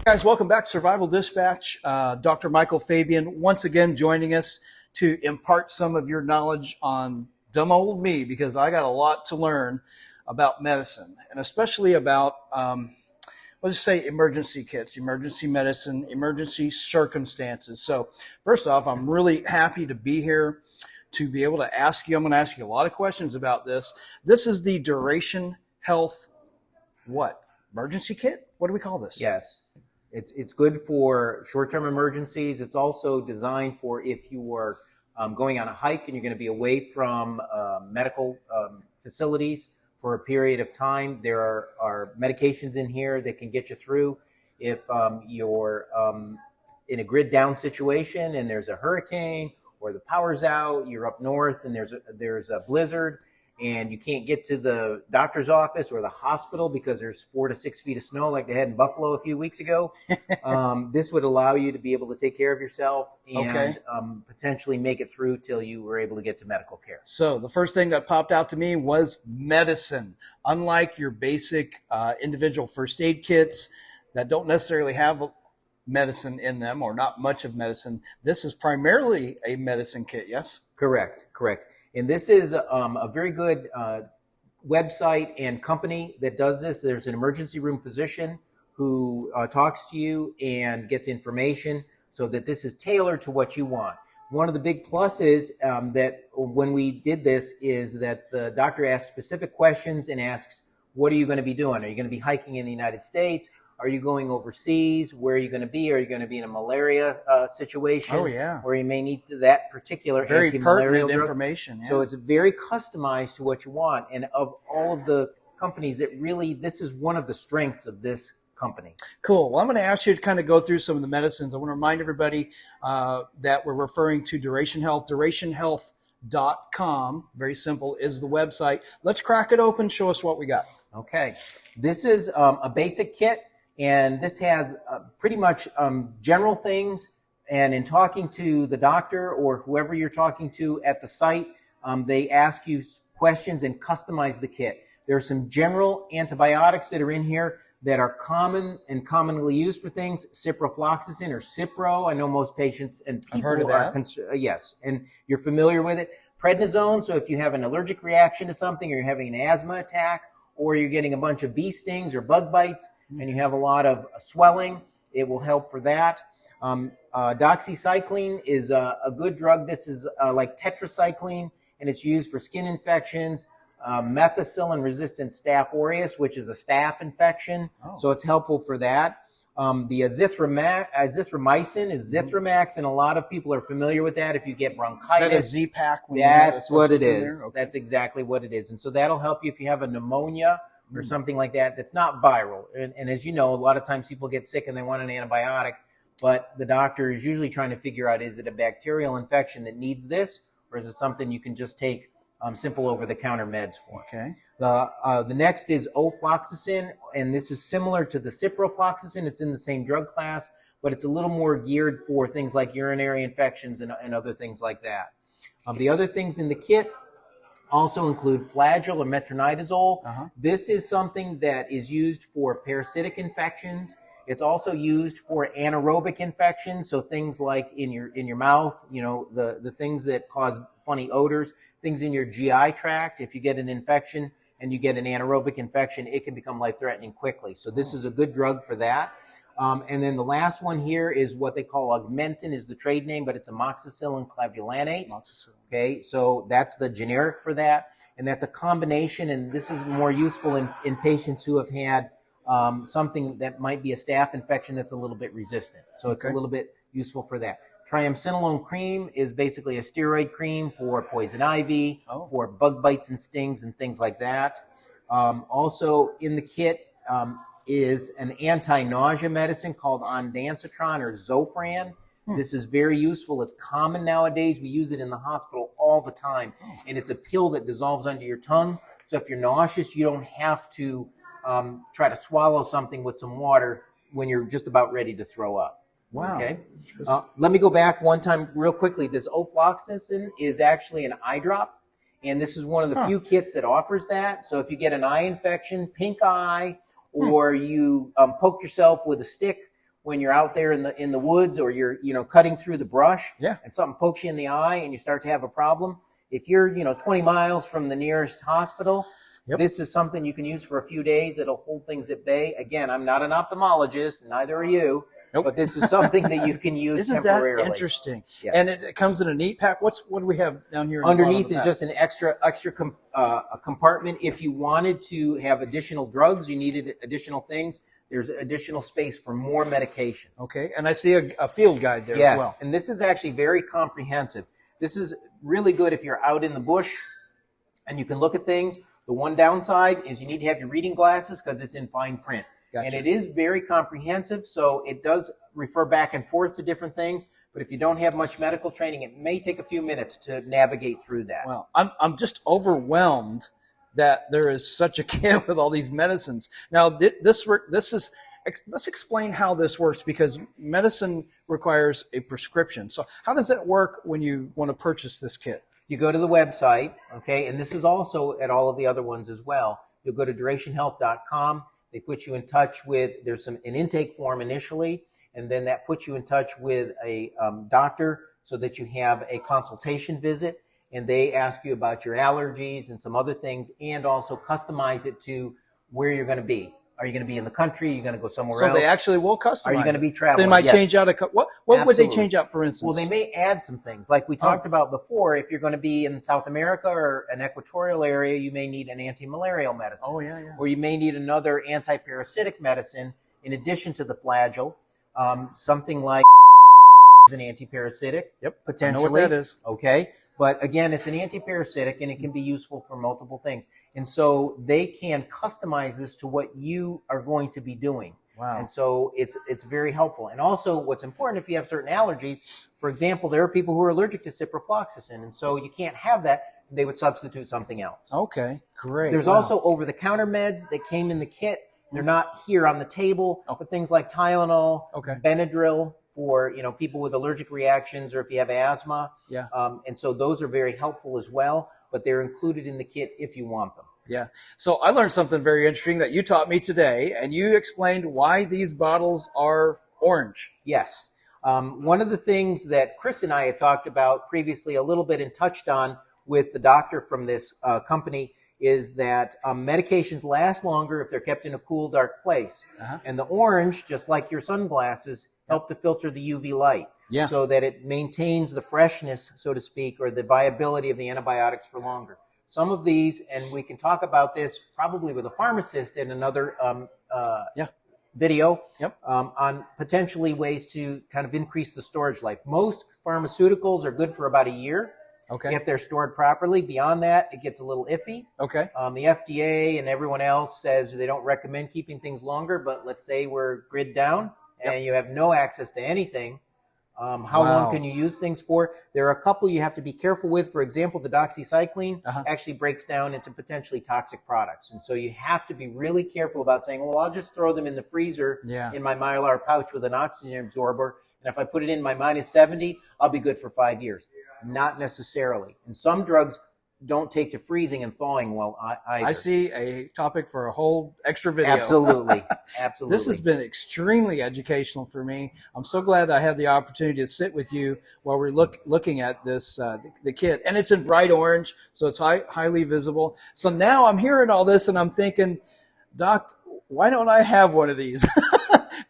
Guys, welcome back to Survival Dispatch. Dr. Michael Fabian once again joining us to impart some of your knowledge on dumb old me, because I got a lot to learn about medicine, and especially about, let's say, emergency kits, emergency medicine, emergency circumstances. So first off, I'm really happy to be here to be able to ask you. I'm going to ask you a lot of questions about this. This is the Duration Health, emergency kit? What do we call this? Yes. It's good for short-term emergencies. It's also designed for if you are going on a hike and you're going to be away from medical facilities for a period of time. There are medications in here that can get you through. If you're in a grid down situation and there's a hurricane or the power's out, you're up north and there's a blizzard, and you can't get to the doctor's office or the hospital because there's 4 to 6 feet of snow like they had in Buffalo a few weeks ago. This would allow you to be able to take care of yourself and potentially make it through till you were able to get to medical care. So the first thing that popped out to me was medicine. Unlike your basic individual first aid kits that don't necessarily have medicine in them or not much of medicine, this is primarily a medicine kit, yes? Correct. And this is a very good website and company that does this. There's an emergency room physician who talks to you and gets information so that this is tailored to what you want. One of the big pluses that when we did this is that the doctor asks specific questions and asks, what are you going to be doing? Are you going to be hiking in the United States? Are you going overseas? Where are you going to be? Are you going to be in a malaria situation? Oh, yeah. Where you may need that particular very anti-malarial pertinent drug. information. Yeah. So it's very customized to what you want. And of all of the companies, this is one of the strengths of this company. Cool. Well, I'm going to ask you to kind of go through some of the medicines. I want to remind everybody that we're referring to Duration Health. DurationHealth.com, very simple, is the website. Let's crack it open. Show us what we got. Okay. This is a basic kit. And this has pretty much general things. And in talking to the doctor or whoever you're talking to at the site, they ask you questions and customize the kit. There are some general antibiotics that are in here that are common and commonly used for things. Ciprofloxacin or Cipro. I know most patients and people I've heard of that. Yes, and you're familiar with it. Prednisone. So if you have an allergic reaction to something or you're having an asthma attack or you're getting a bunch of bee stings or bug bites, and you have a lot of swelling, it will help for that. Doxycycline is a good drug. This is like tetracycline, and it's used for skin infections. Methicillin-resistant Staph aureus, which is a staph infection, so it's helpful for that. The azithromycin is Zithromax, and a lot of people are familiar with that. If you get bronchitis, is that a Z-Pack? That's what it is. Okay. That's exactly what it is. And so that'll help you if you have a pneumonia or something like that that's not viral. And as you know, a lot of times people get sick and they want an antibiotic, but the doctor is usually trying to figure out, is it a bacterial infection that needs this, or is it something you can just take simple over-the-counter meds for? Okay. The next is ofloxacin, and this is similar to the ciprofloxacin. It's in the same drug class, but it's a little more geared for things like urinary infections and other things like that. The other things in the kit also include Flagyl or metronidazole. This is something that is used for parasitic infections. It's also used for anaerobic infections, so things like in your mouth, the things that cause funny odors, things in your GI tract. If you get an infection and you get an anaerobic infection, it can become life-threatening quickly. So this is a good drug for that. And then the last one here is what they call Augmentin, is the trade name, but it's amoxicillin clavulanate. Okay, so that's the generic for that. And that's a combination, and this is more useful in patients who have had something that might be a staph infection that's a little bit resistant. So it's a little bit useful for that. Triamcinolone cream is basically a steroid cream for poison ivy, for bug bites and stings and things like that. Also in the kit is an anti-nausea medicine called ondansetron or Zofran. This is very useful. It's common nowadays. We use it in the hospital all the time. And it's a pill that dissolves under your tongue. So if you're nauseous, you don't have to try to swallow something with some water when you're just about ready to throw up. Wow. Okay. Let me go back one time real quickly. This ofloxacin is actually an eye drop. And this is one of the few kits that offers that. So if you get an eye infection, pink eye, or you poke yourself with a stick when you're out there in the woods, or you're cutting through the brush, Yeah. and something pokes you in the eye and you start to have a problem. If you're 20 miles from the nearest hospital, Yep. this is something you can use for a few days. It'll hold things at bay. Again, I'm not an ophthalmologist, neither are you. Nope. But this is something that you can use Isn't temporarily. that interesting? Yes. And it comes in a neat pack. What do we have down here? Underneath is just an extra a compartment. If you wanted to have additional drugs, you needed additional things, there's additional space for more medications. Okay, and I see a field guide there Yes, as well. and this is actually very comprehensive. This is really good if you're out in the bush and you can look at things. The one downside is you need to have your reading glasses because it's in fine print. Gotcha. And it is very comprehensive, so it does refer back and forth to different things. But if you don't have much medical training, it may take a few minutes to navigate through that. Well, I'm just overwhelmed that there is such a kit with all these medicines. Now, this is let's explain how this works, because medicine requires a prescription. So how does that work when you want to purchase this kit? You go to the website, okay, and this is also at all of the other ones as well. You'll go to durationhealth.com. They put you in touch with, there's an intake form initially, and then that puts you in touch with a doctor so that you have a consultation visit, and they ask you about your allergies and some other things, and also customize it to where you're going to be. Are you going to be in the country? Are you going to go somewhere else? So they actually will customize. Are you going to be it? traveling? So they might Yes. change out what would they Absolutely. change out, for instance? Well, they may add some things. Like we talked about before, if you're going to be in South America or an equatorial area, you may need an anti-malarial medicine. Oh, yeah, yeah. Or you may need another anti-parasitic medicine in addition to the Flagyl. Something like is an anti-parasitic. Yep. Potentially. I know what that is. Okay. But again, it's an anti-parasitic and it can be useful for multiple things. And so they can customize this to what you are going to be doing. Wow. And so it's very helpful. And also what's important, if you have certain allergies, for example, there are people who are allergic to ciprofloxacin, and so you can't have that. They would substitute something else. Okay, great. There's Wow. also over-the-counter meds that came in the kit. They're not here on the table, but things like Tylenol, Okay. Benadryl for people with allergic reactions, or if you have asthma. Yeah. And so those are very helpful as well, but they're included in the kit if you want them. Yeah. So I learned something very interesting that you taught me today, and you explained why these bottles are orange. Yes. One of the things that Chris and I had talked about previously a little bit and touched on with the doctor from this company is that medications last longer if they're kept in a cool, dark place. Uh-huh. And the orange, just like your sunglasses, help to filter the UV light. Yeah. So that it maintains the freshness, so to speak, or the viability of the antibiotics for longer. Some of these, and we can talk about this probably with a pharmacist in another video, Yep. on potentially ways to kind of increase the storage life. Most pharmaceuticals are good for about a year Okay. if they're stored properly. Beyond that, it gets a little iffy. Okay. The FDA and everyone else says they don't recommend keeping things longer, but let's say we're grid down and you have no access to anything. How long can you use things for? There are a couple you have to be careful with. For example, the doxycycline actually breaks down into potentially toxic products. And so you have to be really careful about saying, well, I'll just throw them in the freezer in my Mylar pouch with an oxygen absorber. And if I put it in my -70, I'll be good for 5 years. Not necessarily. And some drugs don't take to freezing and thawing well either. I see a topic for a whole extra video. Absolutely. Absolutely. This has been extremely educational for me. I'm so glad that I had the opportunity to sit with you while we're looking at this, the kit. And it's in bright orange, so it's highly visible. So now I'm hearing all this and I'm thinking, Doc, why don't I have one of these?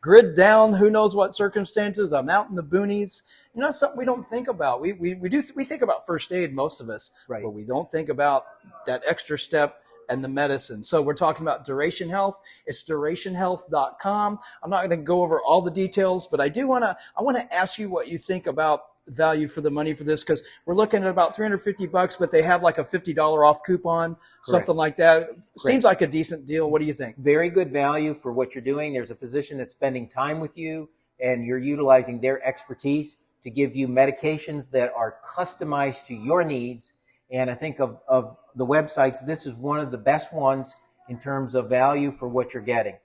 Grid down, who knows what circumstances. I'm out in the boonies. It's something we don't think about. We think about first aid, most of us, Right. but we don't think about that extra step and the medicine. So we're talking about Duration Health. It's durationhealth.com. I'm not going to go over all the details, but I want to ask you what you think about value for the money for this, because we're looking at about $350, but they have like a $50 off coupon, something like that. Seems like a decent deal. What do you think? Very good value for what you're doing. There's a physician that's spending time with you, and you're utilizing their expertise to give you medications that are customized to your needs. And I think of the websites, this is one of the best ones in terms of value for what you're getting.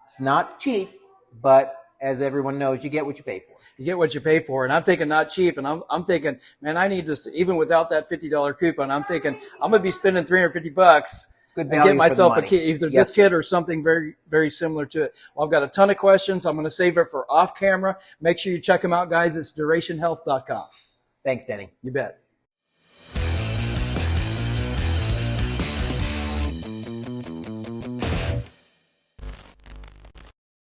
It's not cheap, but as everyone knows, you get what you pay for. You get what you pay for. And I'm thinking not cheap. And I'm thinking, man, I need to, even without that $50 coupon, I'm thinking I'm going to be spending $350 It's good and value get myself for a the kit, money. either Yes, this kit sir. or something very, very similar to it. Well, I've got a ton of questions. I'm going to save it for off camera. Make sure you check them out, guys. It's durationhealth.com. Thanks, Denny. You bet.